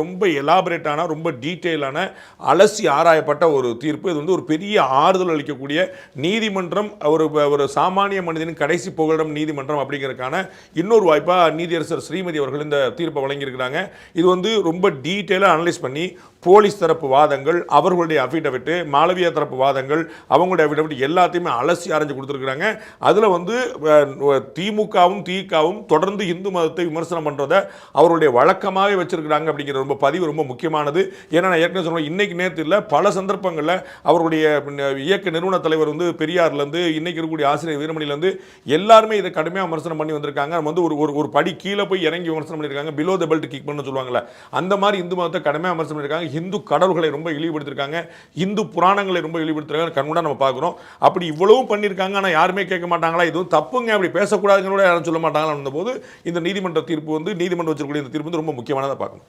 ரொம்ப எலாபரேட்டான ரொம்ப டீட்டெயிலான அலசி ஆராயப்பட்ட ஒரு தீர்ப்பு. இது ஒரு பெரிய ஆறுதல் அளிக்கக்கூடிய நீதிமன்றம், ஒரு சாமானிய மனிதனின் கடைசி புகலிடம் நீதிமன்றம் அப்படிங்கிறதுக்கான இன்னொரு வாய்ப்பாக நீதியரசர் ஸ்ரீமதி அவர்கள் இந்த தீர்ப்பை வழங்கியிருக்கிறாங்க. இது ரொம்ப டீட்டெயிலாக அனலைஸ் பண்ணி போலீஸ் தரப்பு வாதங்கள், அவர்களுடைய அஃபிடவிட்டு, மாளவியா தரப்பு வாதங்கள், அவங்களுடைய அஃபிடவிட் எல்லாத்தையுமே அலசி ஆராய்ச்சி கொடுத்துருக்குறாங்க. அதில் திமுகவும் திகாவும் தொடர்ந்து இந்து மதத்தை விமர்சனம் பண்ணுறதை அவருடைய வழக்கமாகவே வச்சிருக்கிறாங்க அப்படிங்கிற பதிவு ரொம்ப முக்கியமானது. ஏன்னா நான் ஏற்கனவே சொல்லுவேன், இன்னைக்கு நேற்று இல்லை பல சந்தர்ப்பங்களில் அவருடைய இயக்க நிறுவன தலைவர் பெரியார்லேருந்து இன்னைக்கு இருக்கக்கூடிய ஆசிரியர் வீரமணிலேருந்து எல்லாருமே இதை கடுமையாக விமர்சனம் பண்ணி வந்திருக்காங்க. ஒரு படி கீழே போய் இறங்கி விமர்சனம் பண்ணியிருக்காங்க. பிலோ த பெல்ட் கிக் பண்ண சொல்லுவாங்கல்ல, அந்த மாதிரி இந்து மதத்தை கடுமையாக விமர்சனம் பண்ணியிருக்காங்க. இந்து கடவுள்களை ரொம்ப இழிவுபடுத்திருக்காங்க, இந்து புராணங்களை ரொம்ப இழிவுபடுத்திருக்காங்க. கண்கூடா நம்ம பார்க்குறோம். அப்படி இவ்வளவு பண்ணியிருக்காங்க, ஆனால் யாருமே கேட்க மாட்டாங்களா? இதுவும் தப்புங்க, அப்படி பேசக்கூடாதுன்னு கூட யாரும் சொல்ல மாட்டாங்களா? போது இந்த நீதிமன்ற தீர்ப்பு நீதிமன்றம் வச்சிருக்கக்கூடிய இந்த தீர்ப்பு ரொம்ப முக்கியமானதாக பார்க்கணும்.